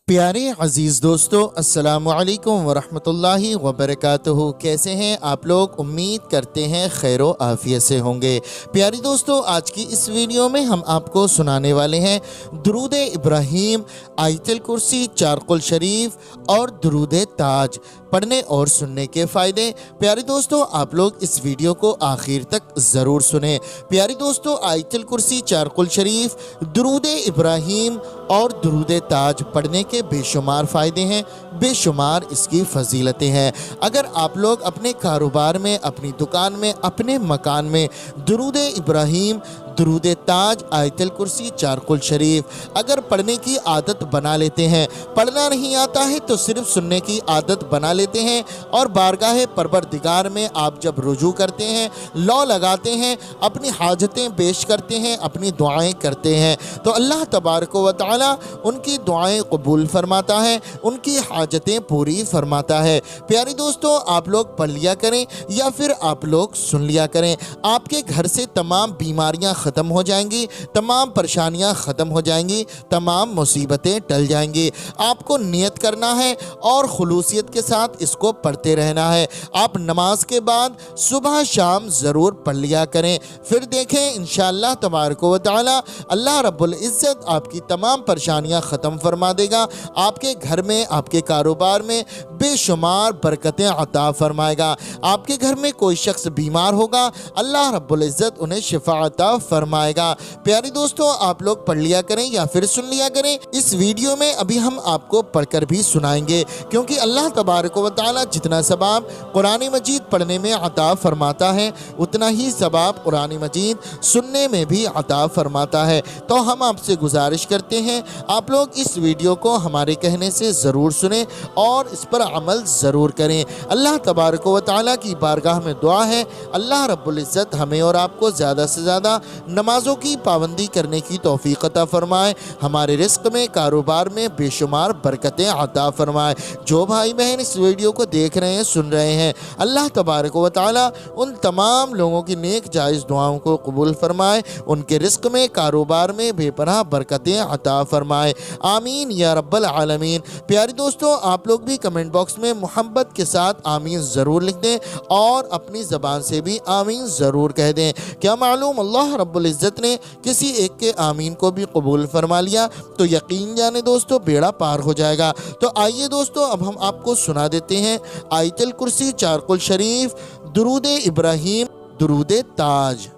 प्यारे अजीज़ दोस्तों, अस्सलामु अलैकुम वरहमतुल्लाहि वबरकातुहू। कैसे हैं आप लोग? उम्मीद करते हैं खैरो आफियत से होंगे। प्यारे दोस्तों, आज की इस वीडियो में हम आपको सुनाने वाले हैं दुरूद इब्राहीम, आयतुल कुर्सी, चारकुल शरीफ और दुरूद ताज पढ़ने और सुनने के फ़ायदे। प्यारे दोस्तों, आप लोग इस वीडियो को आखिर तक ज़रूर सुने। प्यारे दोस्तों, आयतुल कुर्सी, चारकुल शरीफ, दुरूद इब्राहीम और दुरूद ताज पढ़ने के बेशुमार फ़ायदे हैं, बेशुमार इसकी फजीलतें हैं। अगर आप लोग अपने कारोबार में, अपनी दुकान में, अपने मकान में दुरूद इब्राहीम, दुरूद ताज, आयतुल कुर्सी, चारकुल शरीफ अगर पढ़ने की आदत बना लेते हैं, पढ़ना नहीं आता है तो सिर्फ सुनने की आदत बना लेते हैं, और बारगाह परवरदिगार में आप जब रुजू करते हैं, लौ लगाते हैं, अपनी हाजतें पेश करते हैं, अपनी दुआएं करते हैं, तो अल्लाह तबारक व तआला उनकी दुआएं कबूल फरमाता है, उनकी हाजतें पूरी फरमाता है। प्यारे दोस्तों, आप लोग पढ़ लिया करें या फिर आप लोग सुन लिया करें, आपके घर से तमाम बीमारियां ख़त्म हो जाएंगी, तमाम परेशानियां ख़त्म हो जाएंगी, तमाम मुसीबतें टल जाएंगी। आपको नियत करना है और खुलूसियत के साथ इसको पढ़ते रहना है। आप नमाज के बाद सुबह शाम ज़रूर पढ़ लिया करें, फिर देखें इंशाअल्लाह तबारक व तआला अल्लाह रब्बुल इज़्ज़त आपकी तमाम परेशानियां ख़त्म फरमा देगा। आपके घर में, आपके कारोबार में बेशुमार बरकतें अता फरमाएगा। आपके घर में कोई शख्स बीमार होगा, अल्लाह रब्बुल इज़्ज़त उन्हें शिफा अता फरमाएगा। प्यारे दोस्तों, आप लोग पढ़ लिया करें या फिर सुन लिया करें। इस वीडियो में अभी हम आपको पढ़कर भी सुनाएंगे, क्योंकि अल्लाह तबारक व तआला जितना सवाब कुरान मजीद पढ़ने में अता फरमाता है, उतना ही सवाब कुरान मजीद सुनने में भी अता फरमाता है। तो हम आपसे गुजारिश करते हैं, आप लोग इस वीडियो को हमारे कहने से ज़रूर सुने और इस पर अमल ज़रूर करें। अल्लाह तबारक व तआला की बारगाह में दुआ है, अल्लाह रब्बुल इज़्ज़त हमें और आपको ज़्यादा से ज़्यादा नमाज़ों की पाबंदी करने की तौफीक अता फरमाए, हमारे रिस्क में, कारोबार में बेशुमार बरकतें अता फरमाए। जो भाई बहन इस वीडियो को देख रहे हैं, सुन रहे हैं, अल्लाह तबारक व तआला उन तमाम लोगों की नेक जायज़ दुआओं को कबूल फरमाए, उनके रिस्क में, कारोबार में बेपनाह बरकतें अता फरमाए। आमीन या रब्बल आलमीन। प्यारे दोस्तों, आप लोग भी कमेंट बॉक्स में मोहब्बत के साथ आमीन ज़रूर लिख दें और अपनी ज़बान से भी आमीन ज़रूर कह दें। क्या मालूम अल्लाह रब्बुल इज़्ज़त ने किसी एक के आमीन को भी कबूल फरमा लिया तो यकीन जाने दोस्तों बेड़ा पार हो जाएगा। तो आइए दोस्तों, अब हम आपको सुना देते हैं आयतुल कुर्सी, चारकुल शरीफ, दुरूद इब्राहीम, दुरूद ताज।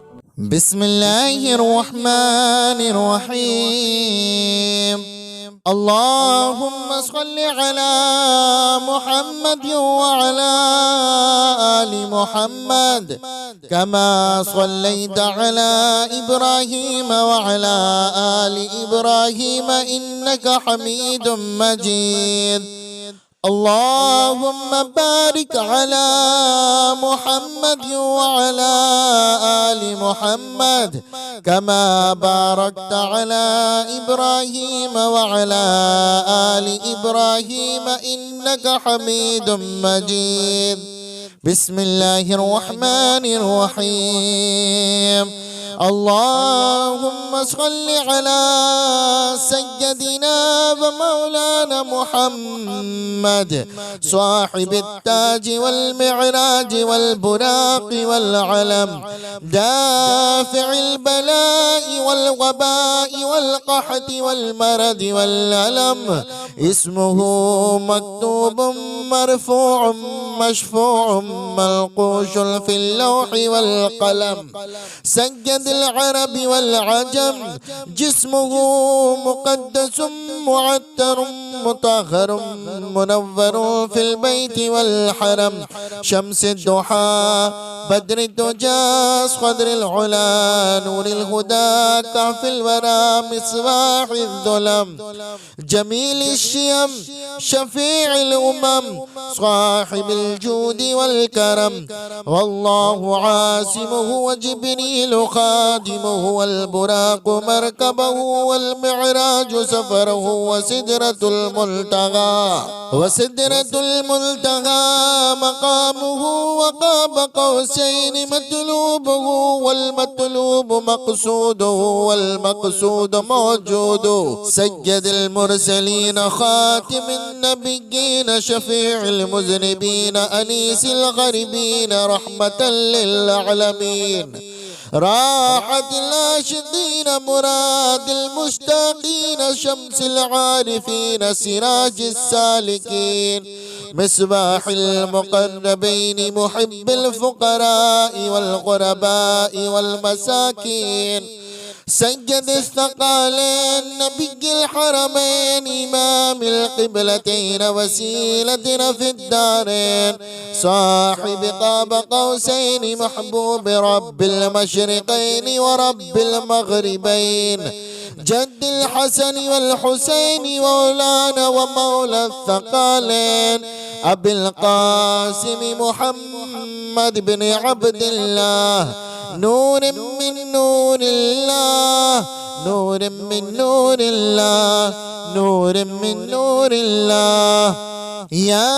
बिस्मिल्लाहिर्रहमानिर्रहीम। अल्लाहुम्मा सल्लि अला मुहम्मद व अला आलि मुहम्मद कमा सल्लैता अला इब्राहीम व अला आलि इब्राहीम इन्नका हमीदुम मजीद। अल्लाहुम्मा बारिक अला मुहम्मद व अला आलि मुहम्मद कमा बारकता अला इब्राहीम व अला आलि इब्राहीम इन्नका हमीदुम मजीद। बिस्मिल्लाहिर्रहमानिर्रहीम। अल्लाहुम्मा सल्लि अला सय्यदिना व मौलाना मुहम्मद साहिबित ताज वल मिअराज वल बुराक वल अलम दाफिल बलाई वल वबाई वल कहती वल मरद वल अलम इस्मुहु मक्तूबुम मरफूउम मशफूउम मलकूशुन फिल लौहि वल कलम सय्यद العرب والعجم جسمه مقدس معطر مطهر منور في البيت والحرم شمس الضحى بدر الدجى خضر العلا نور الهدى كهف الورى مصباح الظلم جميل الشيم شفيع الأمم صاحب الجود والكرم والله عاصمه وجبريل خالق خادمه والبراق مركبه والمعراج سفره وسدرة الملتقى مقامه وقاب قوسين مطلوبه والمطلوب مقصوده والمقصود موجود. سيد المرسلين خاتم النبيين شفيع المذنبين أنيس الغريبين رحمة للعالمين راحة الناشدين مراد المشتاقين شمس العارفين سراج السالكين مصباح المقربين محب الفقراء والغرباء والمساكين سيد الثقالين نبي الحرمين إمام القبلتين وسيلتنا في الدارين صاحب قاب قوسين محبوب رب المشرقين ورب المغربين جد الحسن والحسين مولانا ومولى الثقالين أبي القاسم محمد بن عبد الله نور من نور الله نور من نور الله نور من نور الله. يا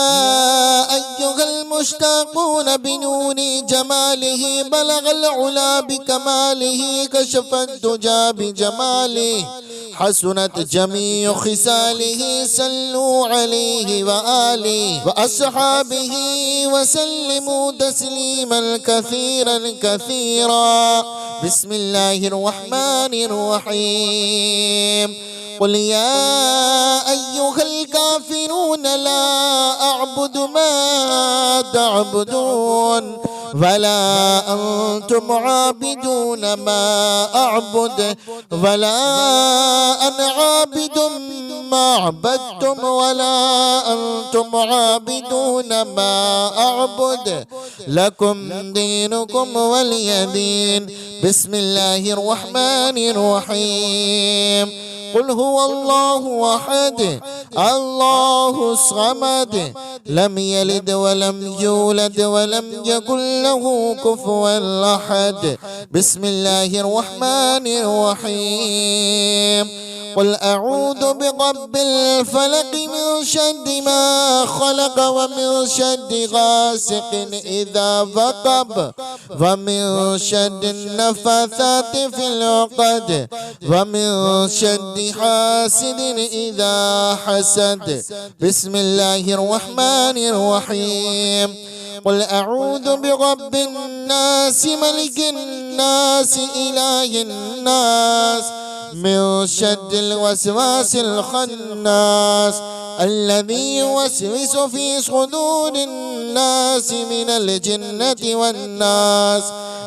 أيها المشتاقون بنور جماله بلغ العلا بكماله كشف الدجى بجماله حسنت جميع خصاله صلوا عليه وآله وأصحابه وسلموا تسليما كثيرا كثيرا. بسم الله الرحمن الرحيم. قل يا أيها الكافرون لا أعبد ما تعبدون ولا أنتم عابدون ما أعبد ولا أنا عابد ما عبدتم ولا أنتم عابدون ما أعبد لكم دينكم ولي دين. بسم الله الرحمن الرحيم. قل هو الله أحد الله الصمد لم يلد ولم يولد ولم يكن له كفوا أحد. بسم الله الرحمن الرحيم. قل أعوذ برب الفلق من شر ما خلق ومن شر غاسق إذا وقب ومن شر النفاثات في العقد ومن شر حاسد إذا حسد. بسم الله الرحمن الرحيم. قل أعوذ برب الناس ملك الناس إله الناس من شر الوسواس الخناس الذي يوسوس في صدور الناس من الجنة والناس.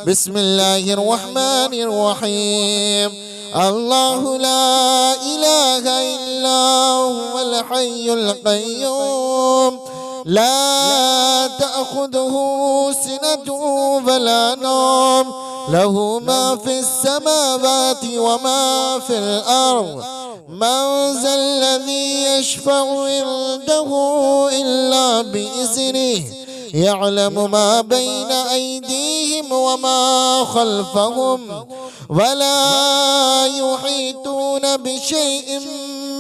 بسم الله الرحمن الرحيم. الله لا إله إلا هو الحي القيوم لا تأخذه سنة ولا نوم له ما في السماوات وما في الأرض. من ذا الذي يشفع عنده إلا بإذنه يعلم ما بين أيديهم وما خلفهم ولا يحيطون بشيء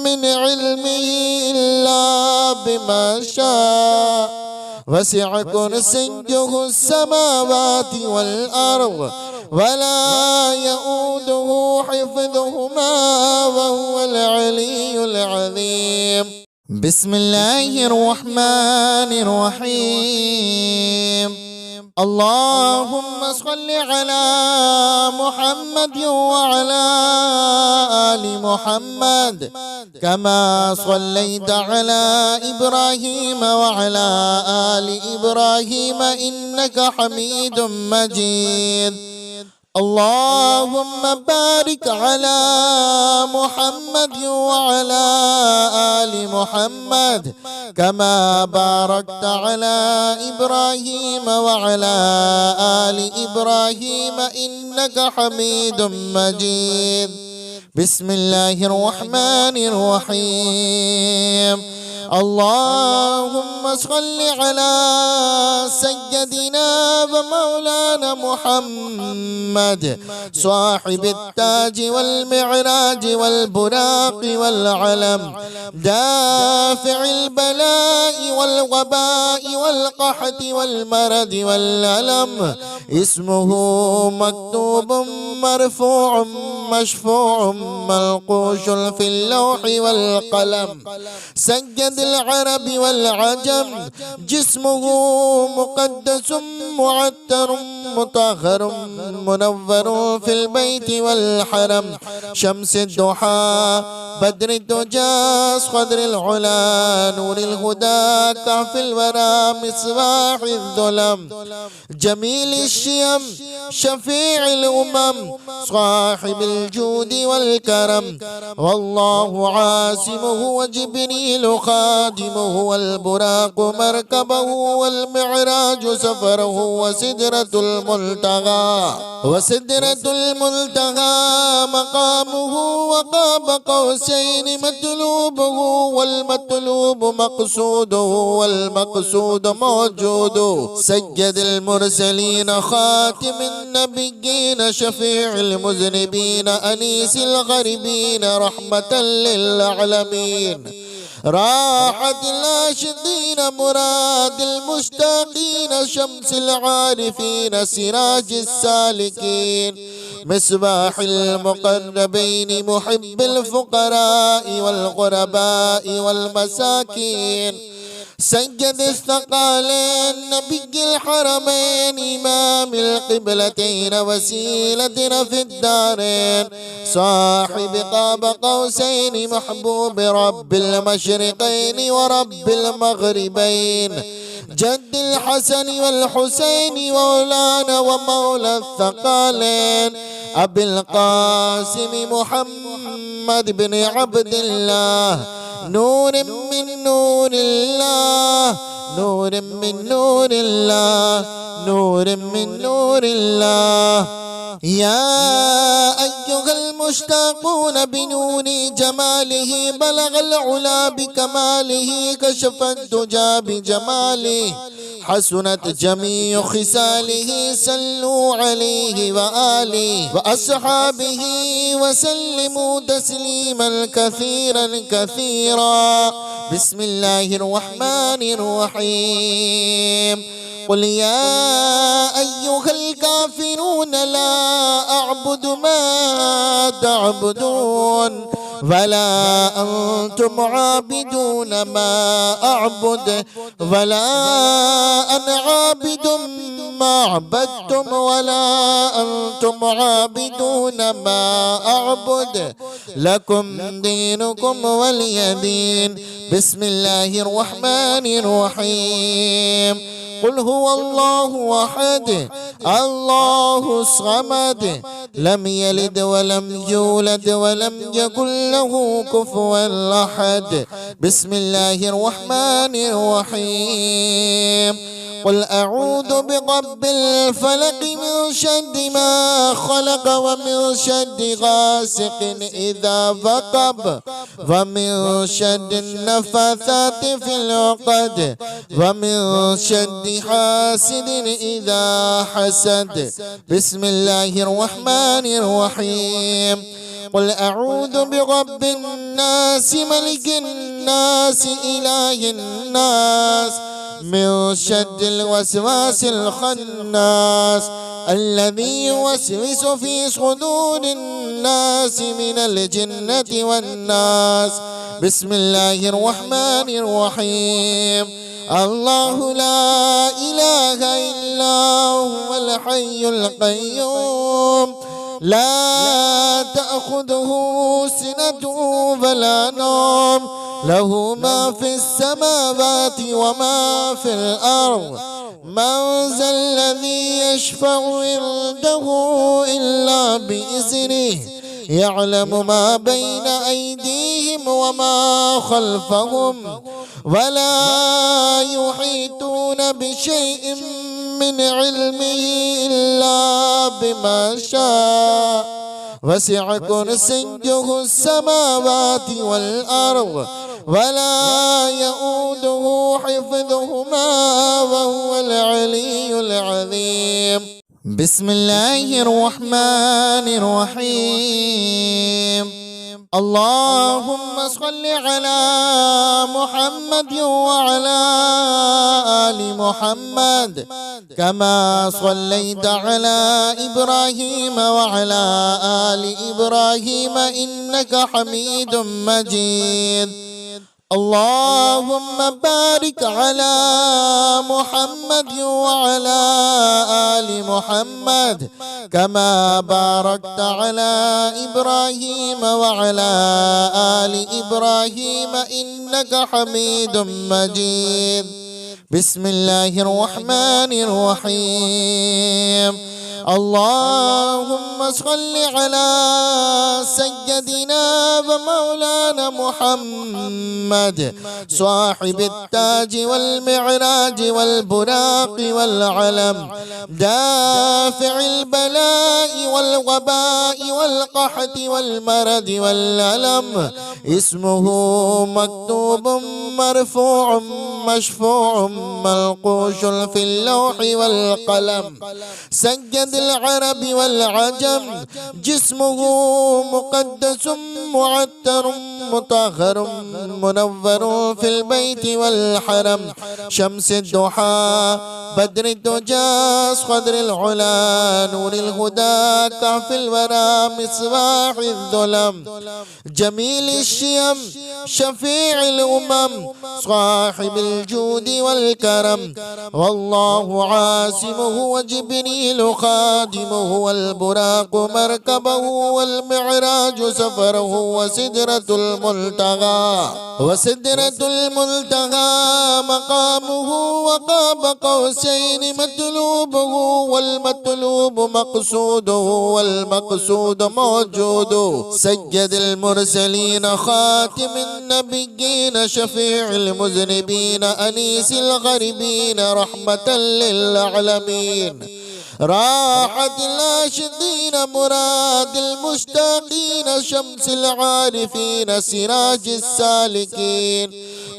من علمه إلا بما شاء وسع كرسيه السماوات والأرض ولا يؤوده حفظهما وهو العلي العظيم. بسم الله الرحمن الرحيم. اللهم صل على محمد وعلى آل محمد كما صليت على إبراهيم وعلى آل إبراهيم إنك حميد مجيد. اللهم بارك على محمد وعلى آل محمد كما باركت على إبراهيم وعلى آل إبراهيم إنك حميد مجيد. بسم الله الرحمن الرحيم. اللهم صل على سيدنا ومولانا محمد صاحب التاج والمعراج والبراق والعلم دافع البلاء والوباء والقحط والمرض والألم اسمه مكتوب مرفوع مشفوع منقوش في اللوح والقلم سيد العرب والعجم جسمه مقدس معتر مطهر منور في البيت والحرم شمس الضحى بدر الدجى خضر العلا نور الهدى كهف الورى مصباح الظلم جميل الشيم شفيع الأمم صاحب الجود والكرم والله عاصمه وجبريل خادمه والبراق مركبه والمعراج سفره وسدرة المنتهى مقامه وقاب قوسين مطلوبه والمطلوب مقصوده والمقصود موجود سيد المرسلين خاتم النبيين شفيع المذنبين أنيس الغريبين رحمة للعالمين راحة الناشدين مراد المشتاقين شمس العارفين سراج السالكين مصباح المقربين محب الفقراء والغرباء والمساكين سيد الثقالين نبي الحرمين إمام القبلتين وسيلتنا في الدارين صاحب قاب قوسين محبوب رب المشرقين ورب المغربين جد الحسن والحسين مولانا ومولى الثقالين أبي القاسم محمد بن عبد الله نور من نور الله نور من نور الله نور من نور الله يا أيها المشتاقون بنور جماله بلغ العلا بكماله كشف الدجى بجماله حسنت جميع خصاله صلوا عليه وآله وأصحابه وسلموا تسليما كثيرا كثيرا بسم الله الرحمن الرحيم قل يا أيها الكافرون لا أعبد ما تعبدون ولا أنتم عابدون ما أعبد ولا أنا عابد ما عبدتم ولا أنتم عابدون ما أعبد لكم دينكم ولي دين بسم الله الرحمن الرحيم قل هو الله أحد الله الصمد لم يلد ولم يولد ولم يكن له كفوا أحد بسم الله الرحمن الرحيم قل أعوذ برب الفلق من شر ما خلق ومن شر غاسق إذا وقب ومن شر النفاثات في العقد ومن شر حاسد إذا حسد بسم الله الرحمن الرحيم قل أعوذ برب الناس ملك الناس إله الناس من شر الوسواس الخناس الذي يوسوس في صدور الناس من الجنة والناس بسم الله الرحمن الرحيم الله لا إله إلا هو الحي القيوم لا تأخذه سنة ولا نوم له ما في السماوات وما في الأرض من ذا الذي يشفع عنده إلا بإذنه يعلم ما بين أيديهم وما خلفهم ولا يحيطون بشيء من علمه إلا بما شاء وسع كرسيه السماوات والأرض ولا يؤوده حفظهما وهو العلي العظيم. بسم الله الرحمن الرحيم. اللهم صل على محمد وعلى آل محمد كما صليت على إبراهيم وعلى آل إبراهيم إنك حميد مجيد. اللهم بارك على محمد وعلى آل محمد كما باركت على إبراهيم وعلى آل إبراهيم إنك حميد مجيد. بسم الله الرحمن الرحيم. اللهم صل على سيدنا ومولانا محمد صاحب التاج والمعراج والبراق والعلم دافع البلاء والوباء والقحط والمرض والألم. اسمه مكتوب مرفوع مشفوع منقوش في اللوح والقلم. سيد العرب والعجم جسمه مقدس معتر مطهر منور في البيت والحرم. شمس الضحى بدر الدجى خضر العلا نور الهدى كهف الورى مصباح الظلم. جميل الشيم شفيع الأمم صاحب الجود والكرم. والله عاصمه وجبريل خادمه والبراق مركبه والمعراج سفره وسدرة المنتهى مقامه وقاب قوسين مطلوبه والمطلوب مقصوده والمقصود موجود. سيد المرسلين خاتم النبيين شفيع المذنبين أنيس الغريبين رحمة للعالمين. راحة العاشقين مراد المشتاقين شمس العارفين سراج السالكين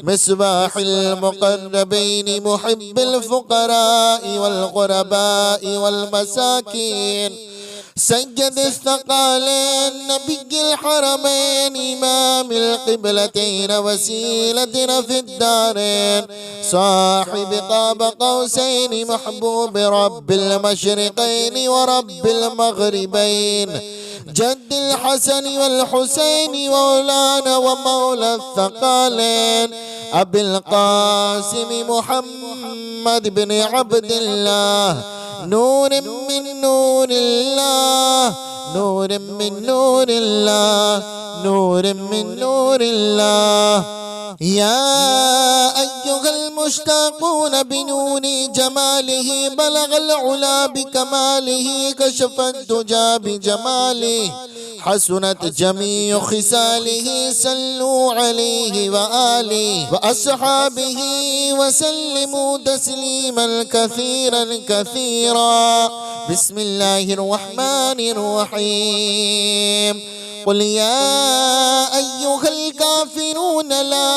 مصباح المقربين محب الفقراء والغرباء والمساكين. سيد الثقالين نبي الحرمين إمام القبلتين وسيلتنا في الدارين صاحب قاب قوسين محبوب رب المشرقين ورب المغربين. جد الحسن والحسين مولانا ومولى الثقالين أبي القاسم محمد بن عبد الله نور من نور الله نور من نور الله نور من نور الله. يا أيها المشتاقون بنور جماله بلغ العلا بكماله كشف الدجى بجماله حسنت جميع خصاله صلوا عليه وآله وأصحابه وسلموا تسليما كثيرا كثيرا. بسم الله الرحمن الرحيم. قل يا أيها الكافرون لا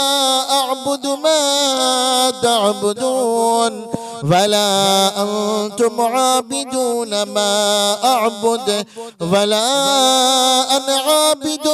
أعبد ما تعبدون ولا أنتم عابدون ما أعبد ولا أنا عابد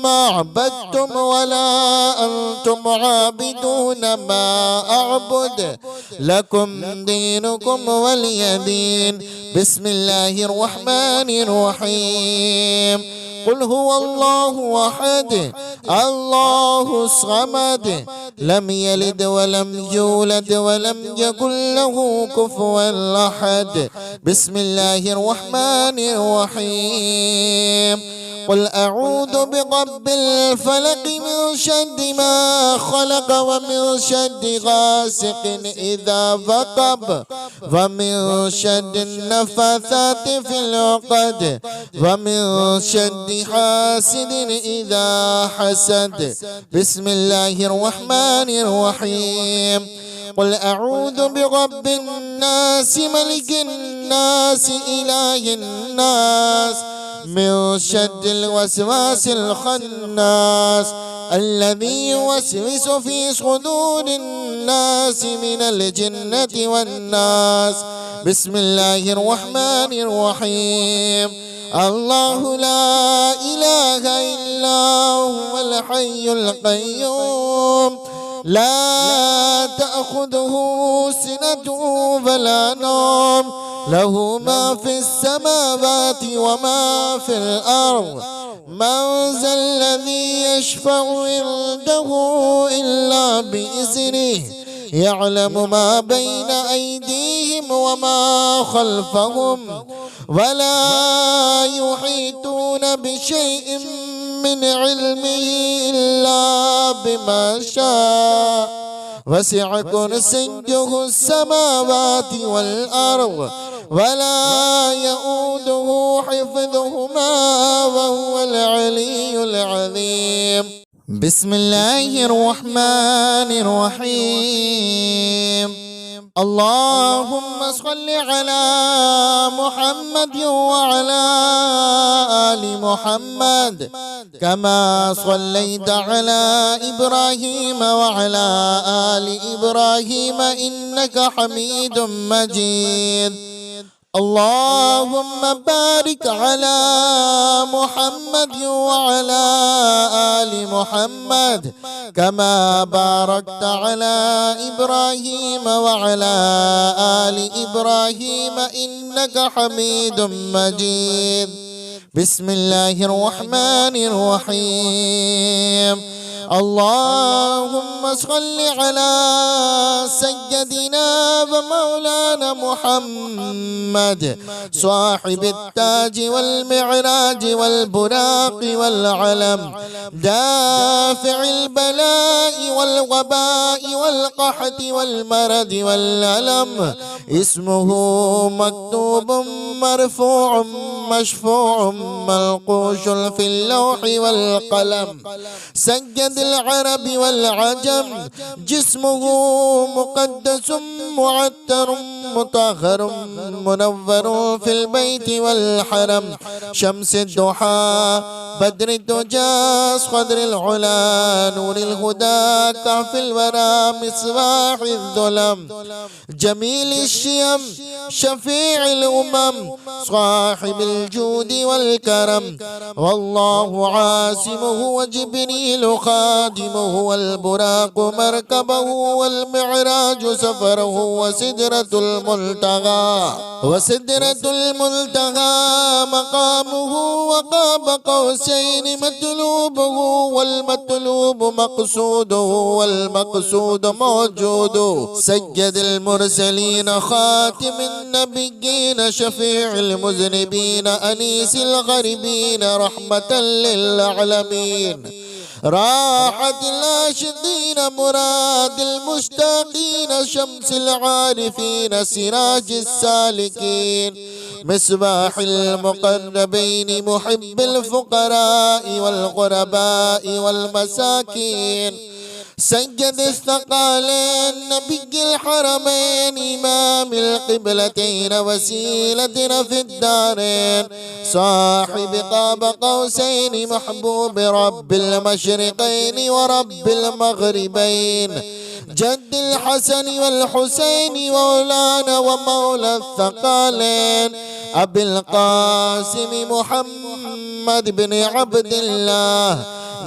ما عبدتم ولا أنتم عابدون ما أعبد لكم دينكم ولي دين. بسم الله الرحمن الرحيم. قل هو الله أحد الله الصمد لم يلد ولم يولد ولم يكن له كفوا أحد. بسم الله الرحمن الرحيم. قل أعوذ برب الفلق من شر ما خلق ومن شر غاسق إذا وقب ومن شر النفاثات في العقد ومن شر حاسد إذا حسد. بسم الله الرحمن الرحيم. قل أعوذ برب الناس ملك الناس إله الناس من شر الوسواس الخناس الذي يوسوس في صدور الناس من الجنة والناس. بسم الله الرحمن الرحيم. الله لا إله إلا هو الحي القيوم لا تأخذه سنة ولا نوم له ما في السماوات وما في الأرض. من ذا الذي يشفع عنده إلا بإذنه يعلم ما بين أيديهم وما خلفهم ولا يحيطون بشيء من علمه إلا بما شاء وسع كرسيه السماوات والأرض ولا يؤوده حفظهما وهو العلي العظيم. بسم الله الرحمن الرحيم. اللهم صل على محمد وعلى آل محمد كما صليت على إبراهيم وعلى آل إبراهيم إنك حميد مجيد. اللهم بارك على محمد وعلى آل محمد كما باركت على إبراهيم وعلى آل إبراهيم إنك حميد مجيد. بسم الله الرحمن الرحيم. اللهم صل على سيدنا ومولانا محمد صاحب التاج والمعراج والبراق والعلم دافع البلاء والوباء والقحط والمرض والألم. اسمه مكتوب مرفوع مشفوع منقوش في اللوح والقلم. سيد العرب والعجم جسمه مقدس معتر مطهر منور في البيت والحرم. شمس الضحى بدر الدجى خضر العلا نور الهدى كهف الورى مصباح الظلم. جميل الشيم شفيع الأمم صاحب الجود والكرم. والله عاصمه وجبريل خادمه والبراق مركبه والمعراج سفره وسدرة المنتهى مقامه وقاب قوسين مطلوبه والمطلوب مقصوده والمقصود موجود. سيد المرسلين خاتم النبيين شفيع المذنبين أنيس الغريبين رحمة للعالمين. راحة الناشدين مراد المشتاقين شمس العارفين سراج السالكين. مصباح المقربين محب الفقراء والغرباء والمساكين. سيد الثقالين نبي الحرمين إمام القبلتين وسيلتنا في الدارين. صاحب قاب قوسين محبوب رب المشرقين ورب المغربين. جد الحسن والحسين مولانا ومولى الثقالين أبي القاسم محمد بن عبد الله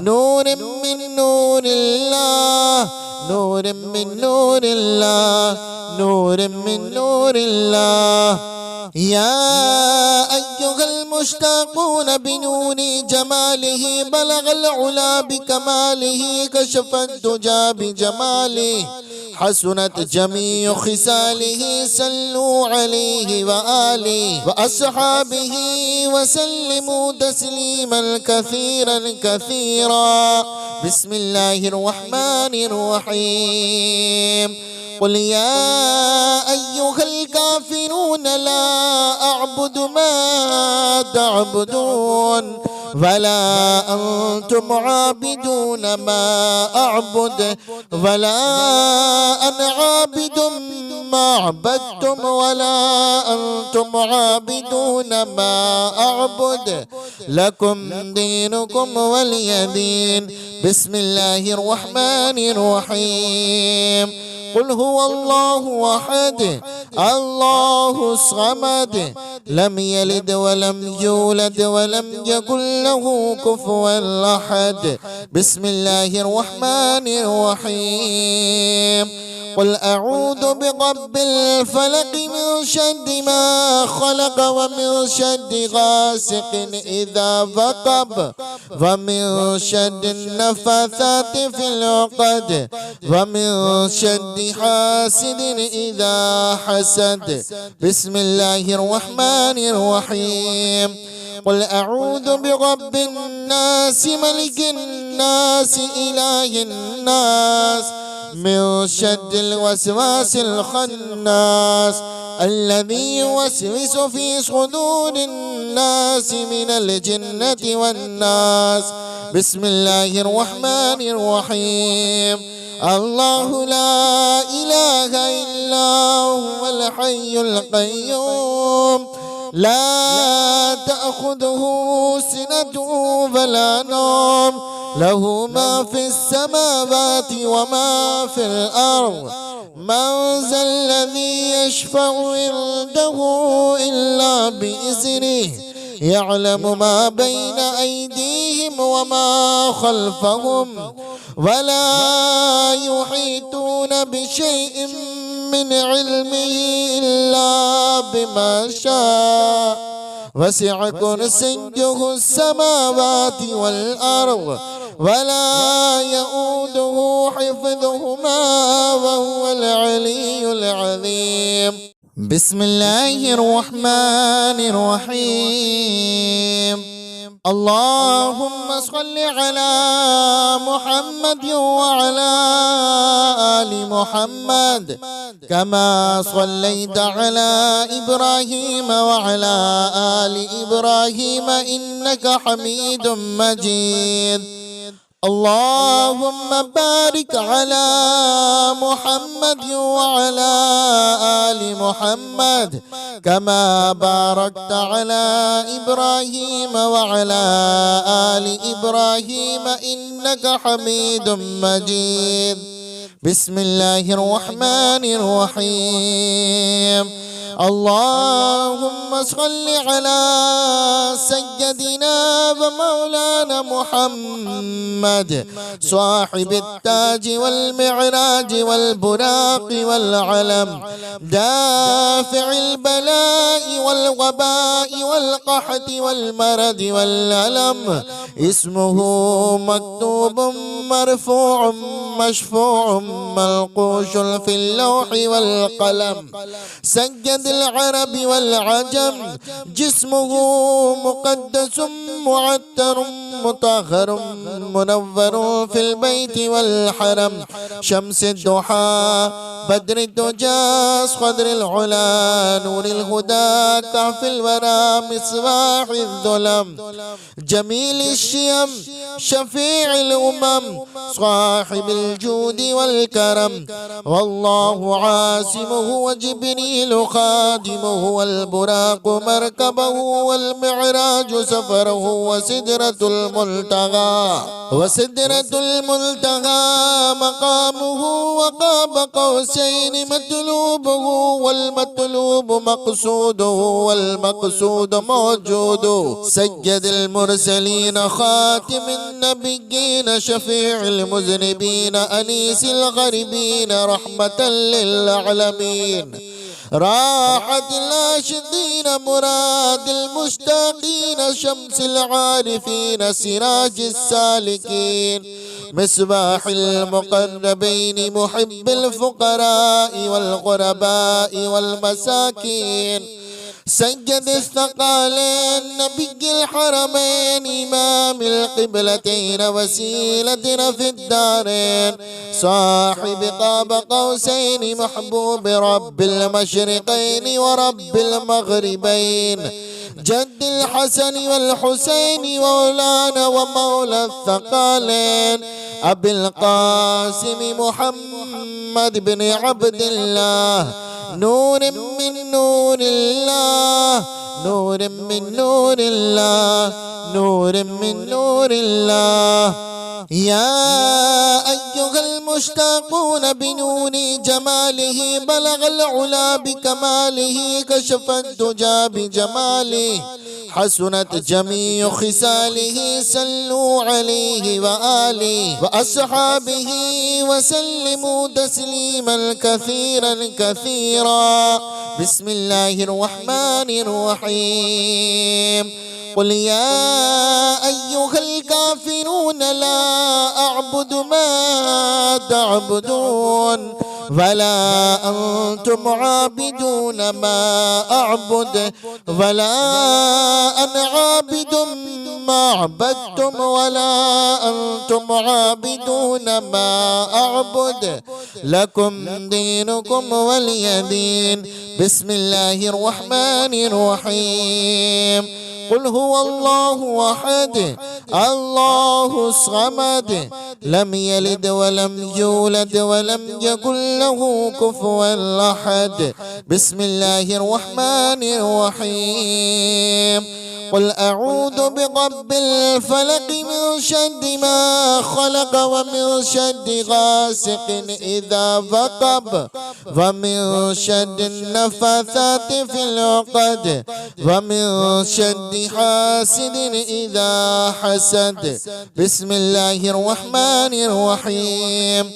نور من نور الله نور من نور الله نور من نور الله. يا أيها المشتاقون بنور جماله بلغ العلا بكماله كشف الدجى بجماله حسنت جميع خصاله. صلوا عليه وآله وأصحابه وسلموا تسليما كثيرا كثيرا. بسم الله الرحمن الرحيم. قل يا أيها الكافرون لا أعبد ما تعبدون ولا أنتم عابدون ما أعبد ولا أنا عابد ما عبدتم ولا أنتم عابدون ما أعبد لكم دينكم ولي دين. بسم الله الرحمن الرحيم. قل هو الله أحد الله الصمد لم يلد ولم يولد ولم يكن له كفوا أحد. بسم الله الرحمن الرحيم. قل أعوذ برب الفلق من شر ما خلق ومن شر غاسق إذا وقب ومن شر النفاثات في العقد ومن شر حاسد إذا حسد. بسم الله الرحمن الرحيم. قل أعوذ برب الناس ملك الناس إله الناس من شر الوسواس الخناس الذي يوسوس في صدور الناس من الجنة والناس. بسم الله الرحمن الرحيم. الله لا إله إلا هو الحي القيوم لا تأخذه سنة ولا نوم له ما في السماوات وما في الأرض. من ذا الذي يشفع عنده إلا بإذنه يعلم ما بين أيديهم وما خلفهم ولا يحيطون بشيء من علمه إلا بما شاء وسع كرسيه السماوات والأرض ولا يؤوده حفظهما وهو العلي العظيم. بسم الله الرحمن الرحيم. اللهم صل على محمد وعلى آل محمد كما صليت على إبراهيم وعلى آل إبراهيم إنك حميد مجيد. اللهم بارك على محمد وعلى آل محمد كما باركت على إبراهيم وعلى آل إبراهيم إنك حميد مجيد. بسم الله الرحمن الرحيم. اللهم صل على سيدنا ومولانا محمد صاحب التاج والمعراج والبراق والعلم دافع البلاء والوباء والقحط والمرض والألم. اسمه مكتوب مرفوع مشفوع منقوش في اللوح والقلم. سيد العرب والعجم جسمه مقدس معتر مطهر منور في البيت والحرم. شمس الضحى بدر الدجى صدر العلا نور الهدى كهف الورى مصباح الظلم. جميل الشيم شفيع الأمم صاحب الجود والكرم. والله عاصمه وجبريل خادمه والبراق مركبه والمعراج سفره وسدرة المنتهى مقامه وقاب قوسين مطلوبه والمطلوب مقصوده والمقصود موجود. سيد المرسلين خاتم النبيين شفيع المذنبين أنيس الغريبين رحمة للعالمين. راحة الناشدين مراد المشتاقين شمس العارفين سراج السالكين. مصباح المقربين محب الفقراء والغرباء والمساكين. سيد الثقالين نبي الحرمين إمام القبلتين وسيلتنا في الدارين. صاحب قاب قوسين محبوب رب المشرقين ورب المغربين. جد الحسن والحسين مولانا ومولى الثقلين أبي القاسم محمد بن عبد الله نور من نور الله نور من نور الله نور من نور الله. يا أيها المشتاقون بنور جماله بلغ العلا بكماله كشف الدجى بجماله حسنت جميع خصاله صلوا عليه وآله وأصحابه وسلموا تسليما كثيرا كثيرا. بسم الله الرحمن الرحيم. قل يا أيها الكافرون لا أعبد ما تعبدون ولا أنتم عابدون ما أعبد ولا أنا عابد ما عبدتم ولا أنتم عابدون ما أعبد لكم دينكم ولي دين. بسم الله الرحمن الرحيم. قل هو الله أحد الله الصمد لم يلد ولم يولد ولم يكن له كفوا أحد. بسم الله الرحمن الرحيم. قل أعوذ برب الفلق من شر ما خلق ومن شر غاسق إذا وقب ومن شر النفاثات في العقد ومن شر حاسد إذا حسد. بسم الله الرحمن الرحيم.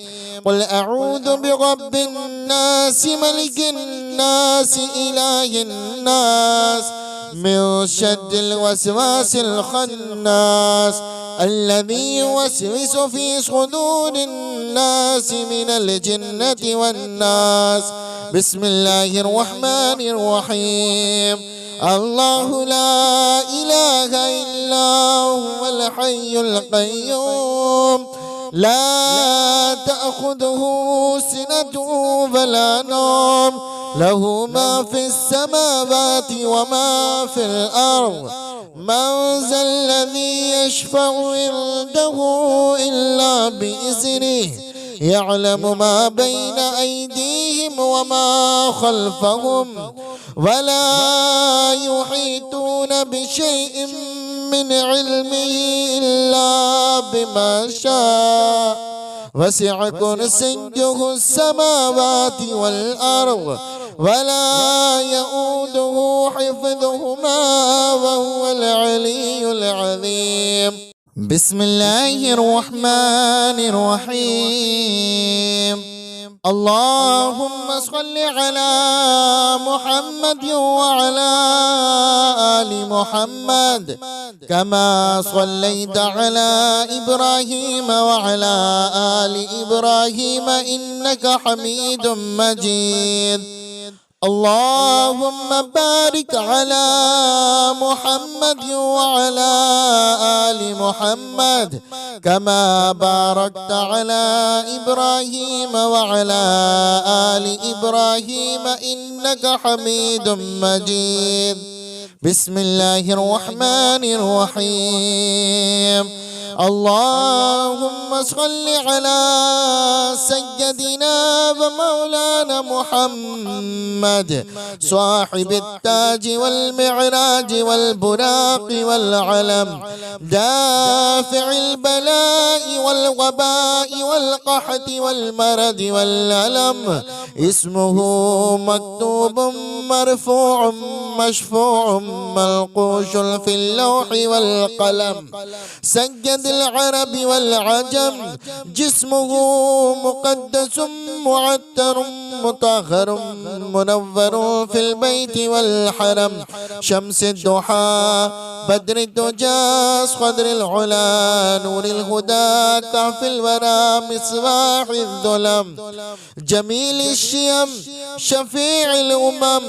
قل أعوذ برب الناس ملك الناس إله الناس من شر الوسواس الخناس الذي يوسوس في صدور الناس من الجنة والناس. بسم الله الرحمن الرحيم. الله لا إله إلا هو الحي القيوم لا تأخذه سنة ولا نوم له ما في السماوات وما في الأرض. من ذا الذي يشفع عنده إلا بإذنه يعلم ما بين أيديهم وما خلفهم ولا يحيطون بشيء من علمه إلا بما شاء وسع كرسيه السماوات والأرض ولا يؤوده حفظهما وهو العلي العظيم. بسم الله الرحمن الرحيم. اللهم صل على محمد وعلى آل محمد كما صليت على إبراهيم وعلى آل إبراهيم إنك حميد مجيد. اللهم بارك على محمد وعلى آل محمد كما باركت على إبراهيم وعلى آل إبراهيم إنك حميد مجيد. بسم الله الرحمن الرحيم. اللهم صل على سيدنا ومولانا محمد صاحب التاج والمعراج والبراق والعلم دافع البلاء والوباء والقحط والمرض والألم. اسمه مكتوب مرفوع مشفوع منقوش في اللوح والقلم. سيد العرب والعجم جسمه مقدس معتر مطهر منور في البيت والحرم. شمس الضحى بدر الدجى خضر العلا نور الهدى كهف الورى مصباح الظلم. جميل الشيم شفيع الأمم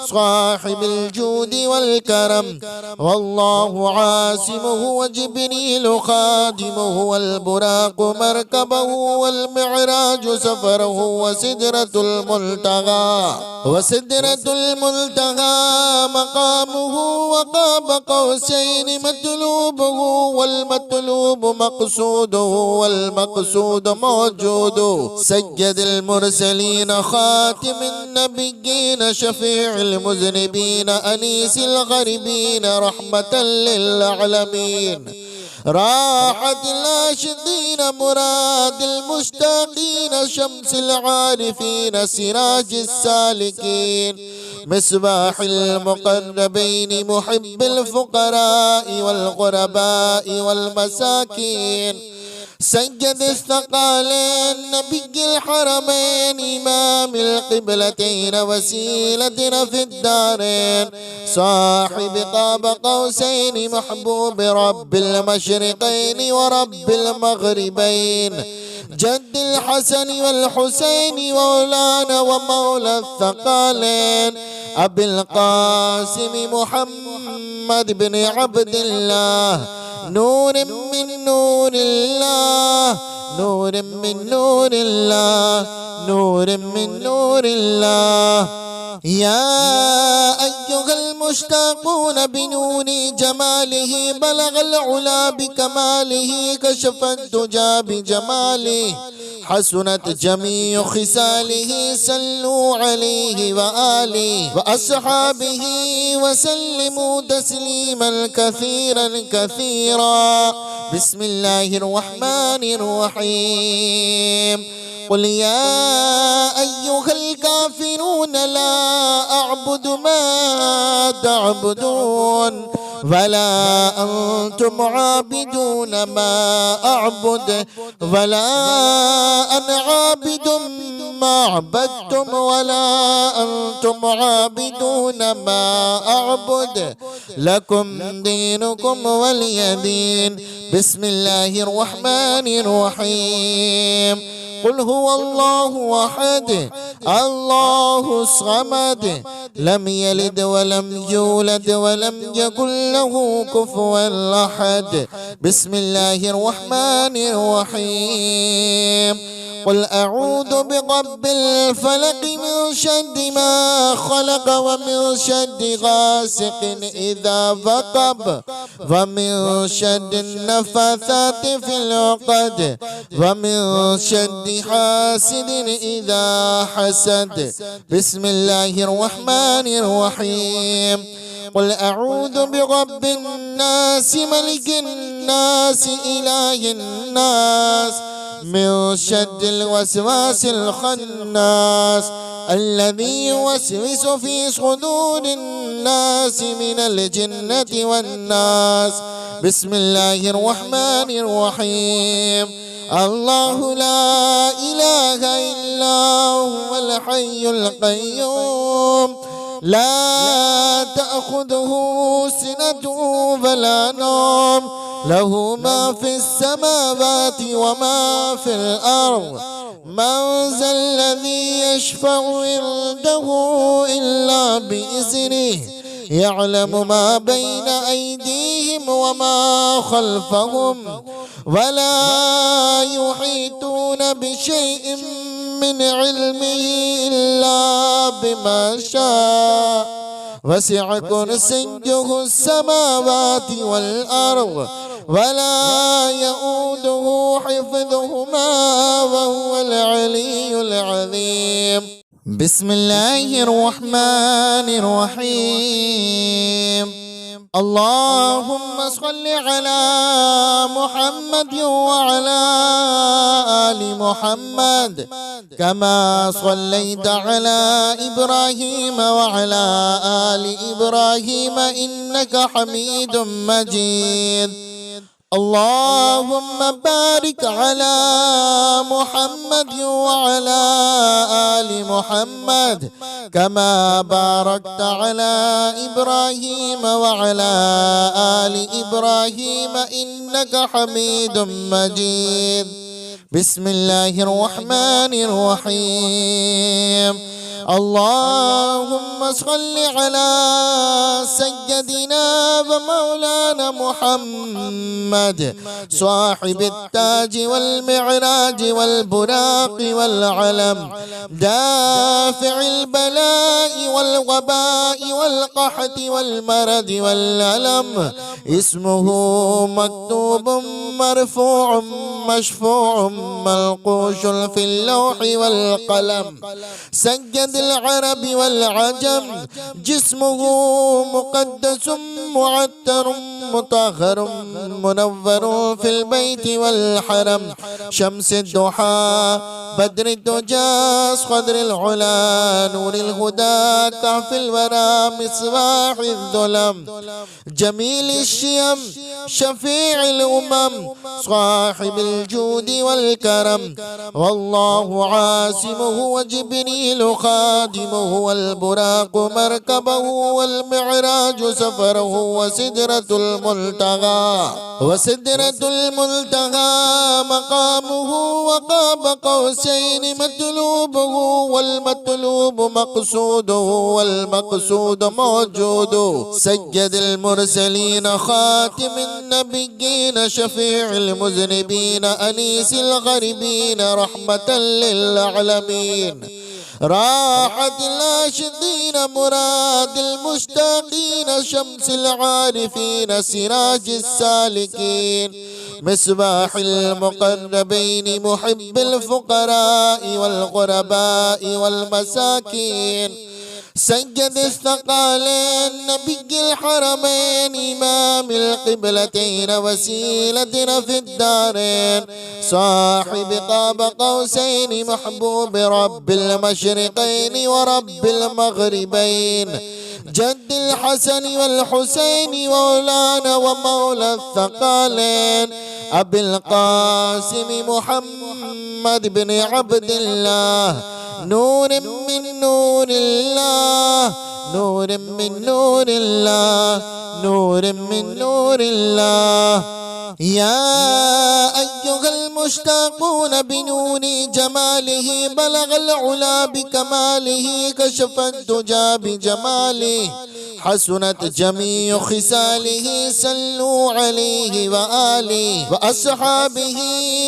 صاحب الجود والكرم. والله عاصمه وجبريل خادمه والبراق مركبه والمعراج سفره وسدرة المنتهى. وسدرة المنتهى مقامه وقاب قوسين مطلوبه والمطلوب مقصوده والمقصود موجود. سيد المرسلين خاتم النبيين شفيع المذنبين أنيس الغريبين رحمة للعالمين راحة الناشدين مراد المشتاقين شمس العارفين سراج السالكين مصباح المقربين محب الفقراء والغرباء والمساكين سيد الثقالين نبي الحرمين إمام القبلتين وسيلتنا في الدارين صاحب قاب قوسين محبوب رب المشرقين ورب المغربين جد الحسن والحسين مولانا ومولى الثقالين أبي القاسم محمد بن عبد الله نور من نور الله نور من نور الله نور من نور الله. يا أيها المشتاقون بنور جماله بلغ العلا بكماله كشف الدجى بجماله حسنت جميع خصاله صلوا عليه وآله وأصحابه وسلموا تسليما كثيرا كثيرا. بسم الله الرحمن الرحيم. قل يا أيها الكافرون لا أعبد ما تعبدون ولا أنتم عابدون ما أعبد ولا أنا عابد ما عبدتم ولا أنتم عابدون ما أعبد لكم دينكم ولي دين. بسم الله الرحمن الرحيم. قل هو الله أحد الله الصمد لم يلد ولم يولد ولم يكن له كفوا أحد. بسم الله الرحمن الرحيم. قل أعوذ برب الفلق من شر ما خلق ومن شر غاسق إذا وقب ومن شر النفاثات في العقد ومن شر حاسد إذا حسد. بسم الله الرحمن الرحيم. قل أعوذ برب الناس ملك الناس إله الناس من شر الوسواس الخناس الذي يوسوس في صدور الناس من الجنة والناس. بسم الله الرحمن الرحيم. الله لا إله إلا هو الحي القيوم لا تأخذه سنة ولا نوم له ما في السماوات وما في الأرض. من ذا الذي يشفع عنده إلا بإذنه يعلم ما بين أيديهم وما خلفهم ولا يحيطون بشيء من علمه إلا بما شاء وسع كرسيه السماوات والأرض ولا يؤوده حفظهما وهو العلي العظيم. بسم الله الرحمن الرحيم. اللهم صل على محمد وعلى آل محمد كما صليت على إبراهيم وعلى آل إبراهيم إنك حميد مجيد. اللهم بارك على محمد وعلى آل محمد كما باركت على إبراهيم وعلى آل إبراهيم إنك حميد مجيد. بسم الله الرحمن الرحيم. اللهم صل على سيدنا ومولانا محمد صاحب التاج والمعراج والبراق والعلم، دافع البلاء والوباء والقحط والمرض والألم، اسمه مكتوب مرفوع مشفوع منقوش في اللوح والقلم، سيد العرب والعجم، جسمه مقدس معتر مطهر منور في البيت والحرم، شمس الضحى بدر الدجى قدر العلا نور الهدى كهف الورى مصباح الظلم، جميل الشيم شفيع الأمم صاحب الجود والكرم، والله عاصمه وجبريل خادمه والبراق مركبه والمعراج سفره وسدرة المنتهى مقامه، وقاب قوسين مطلوبه والمطلوب مقصوده والمقصود موجود، سيد المرسلين خاتم النبيين شفيع المذنبين أنيس الغريبين رحمة للعالمين، راحة العاشقين مراد المشتاقين شمس العارفين سراج السالكين، مصباح المقربين محب الفقراء والغرباء والمساكين، سيد الثقالين نبي الحرمين إمام القبلتين وسيلتنا في الدارين، صاحب قاب قوسين محبوب رب المشرقين ورب المغربين، جد الحسن والحسين مولانا ومولى الثقالين، أبي القاسم محمد بن عبد الله، نور من نور الله، نور من نور الله، نور من نور الله، يا أيها المشتاقون بنور جماله بلغ العلا بكماله، كشف الدجى بجماله، حسنت جميع خصاله، صلوا عليه وآله وأصحابه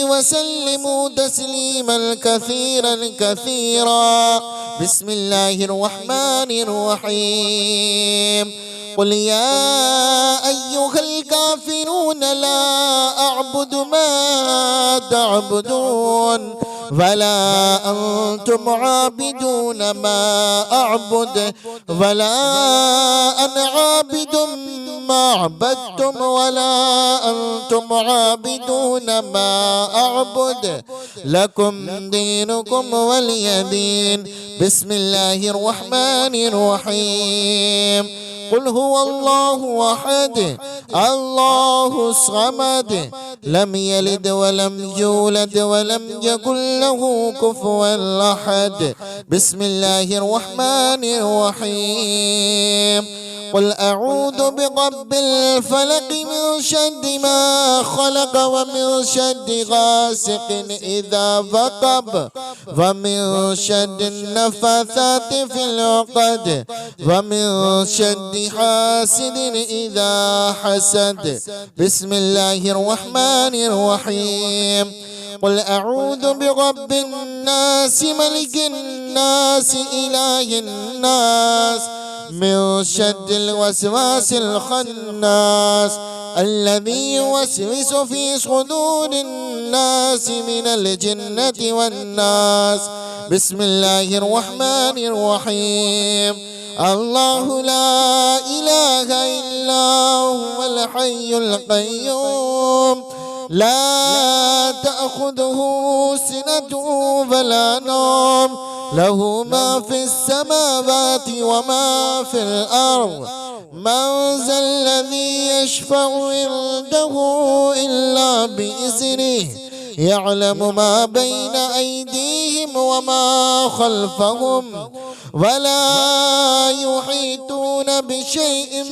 وسلموا تسليما كثيرا كثيرا. بسم الله الرحمن الرحيم. قل يا أيها الكافرون لا أعبد ما تعبدون ولا أنتم عابدون ما أعبد ولا أنا عابد ما عبدتم ولا أنتم عابدون ما أعبد لكم دينكم ولي دين. بسم الله الرحمن الرحيم. قل هو الله أحد الله الصمد لم يلد ولم يولد ولم يكن له كفوا أحد. بسم الله الرحمن الرحيم. قل أعوذ برب الفلق من شر ما خلق ومن شر غاسق إذا وقب ومن شر النفاثات في العقد ومن شر حاسد إذا حسد. بسم الله الرحمن الرحيم. قل أعوذ برب الناس ملك الناس إله الناس من شر الوسواس الخناس الذي يوسوس في صدور الناس من الجنة والناس. بسم الله الرحمن الرحيم. الله لا إله إلا هو الحي القيوم لا تأخذه سنة ولا نوم له ما في السماوات وما في الأرض. من ذا الذي يشفع عنده إلا بإذنه يعلم ما بين أيديهم وما خلفهم ولا يحيطون بشيء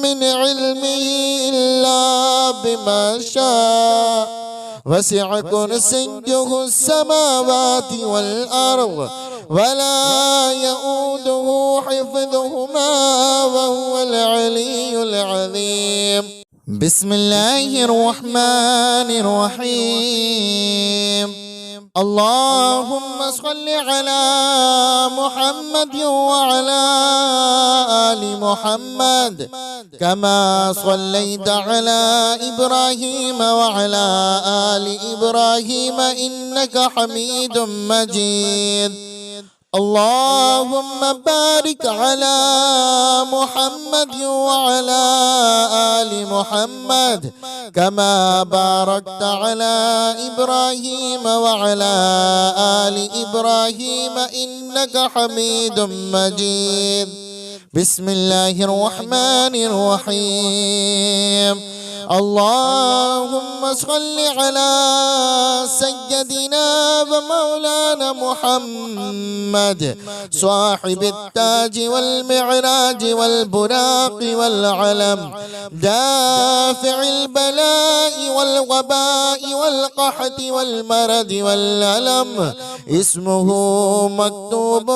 من علمه إلا بما شاء. وسع كرسيه السماوات والأرض ولا يؤوده حفظهما وهو العلي العظيم. بسم الله الرحمن الرحيم. اللهم صل على محمد وعلى آل محمد كما صليت على إبراهيم وعلى آل إبراهيم إنك حميد مجيد. اللهم بارك على محمد وعلى آل محمد كما باركت على إبراهيم وعلى آل إبراهيم إنك حميد مجيد. بسم الله الرحمن الرحيم. اللهم صل على سيدنا ومولانا محمد صاحب التاج والمعراج والبراق والعلم دافع البلاء والوباء والقحط والمرض والألم. اسمه مكتوب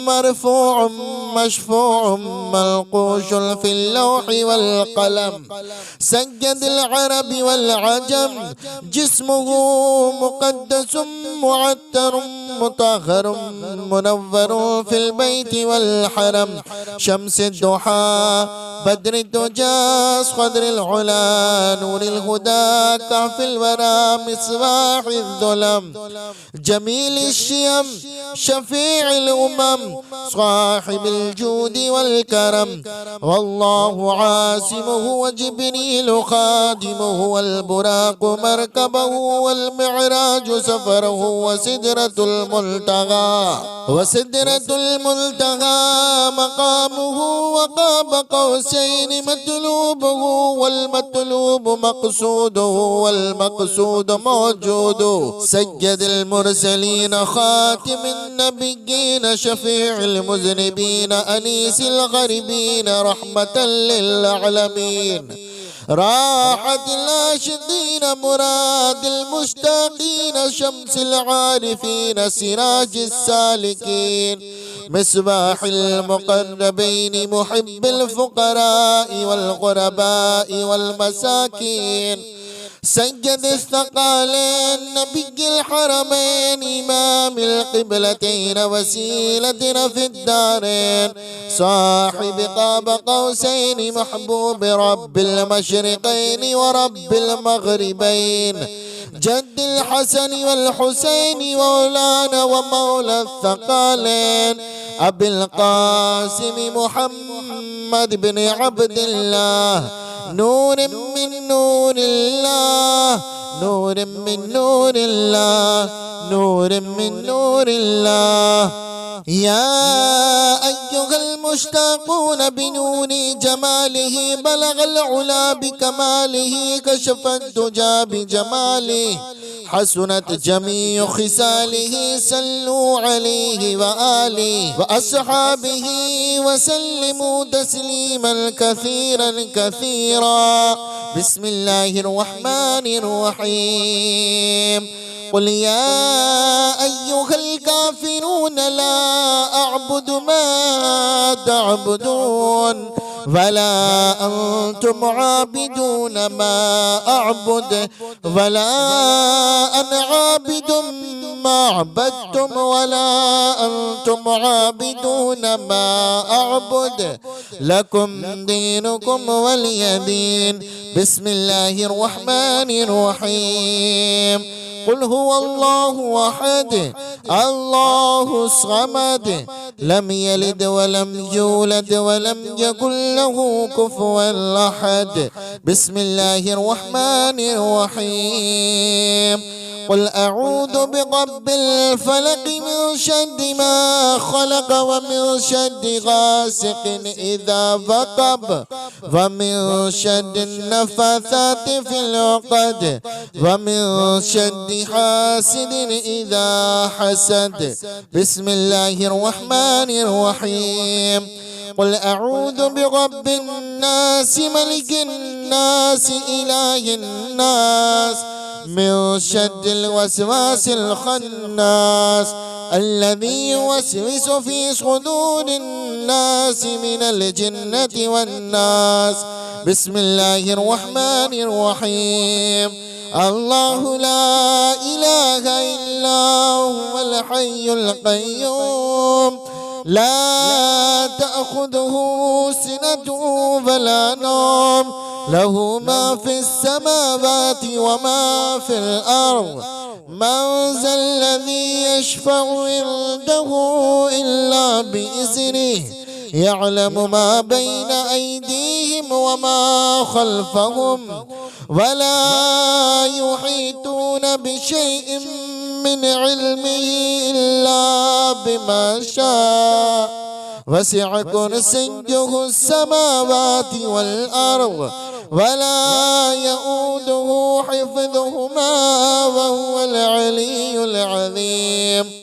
مرفوع مشفوع منقوش في اللوح والقلم. سيد العرب والعجم جسمه مقدس معتر مطهر منور في البيت والحرم. شمس الضحى بدر الدجى خضر العلا نور الهدى كهف الورى مصباح الظلم. جميل الشيم شفيع الأمم صاحب الجود والكرم. والله عاصمه وجبريل خادمه والبراق مركبه والمعراج سفره وسدرة الملتقى مقامه وقاب قوسين مطلوبه والمطلوب مقصوده والمقصود موجود. سيد المرسلين خاتم النبيين شفيع المذنبين أنيس الغريبين رحمة للعالمين. راحة الناشدين مراد المشتاقين شمس العارفين سراج السالكين مصباح المقربين محب الفقراء والغرباء والمساكين. سيد الثقالين نبي الحرمين إمام القبلتين وسيلتنا في الدارين. صاحب قاب قوسين محبوب رب المشرقين ورب المغربين. جد الحسن والحسين مولانا ومولى الثقالين أبي القاسم محمد بن عبد الله نور من نور الله نور من نور الله نور من نور الله. يا أيها المشتاقون بنور جماله بلغ العلا بكماله كشف الدجى بجماله حسنت جميع خصاله. صلوا عليه وآله وأصحابه وسلموا تسليما كثيرا كثيرا. بسم الله الرحمن الرحيم. قل يا أيها الكافرون لا أعبد ما تعبدون ولا أنتم عابدون ما أعبد ولا أنا عابد ما عبدتم ولا أنتم عابدون ما أعبد لكم دينكم ولي دين. بسم الله الرحمن الرحيم. قل هو الله أحد الله الصمد لم يلد ولم يولد ولم يكن له كفوا أحد. بسم الله الرحمن الرحيم. قل أعوذ برب الفلق من شر ما خلق ومن شر غاسق إذا وقب ومن شر النفاثات في العقد ومن شر حاسد إذا حسد. بسم الله الرحمن الرحيم. قل أعوذ برب الناس ملك الناس إله الناس من شر الوسواس الخناس الذي يوسوس في صدور الناس من الجنة والناس. بسم الله الرحمن الرحيم. الله لا إله إلا هو الحي القيوم لا تأخذه سنة ولا نوم له ما في السماوات وما في الأرض. من ذا الذي يشفع عنده إلا بإذنه يعلم ما بين أيديهم وما خلفهم ولا يحيطون بشيء من علمه إلا بما شاء وسع كرسيه السماوات والأرض ولا يؤوده حفظهما وهو العلي العظيم.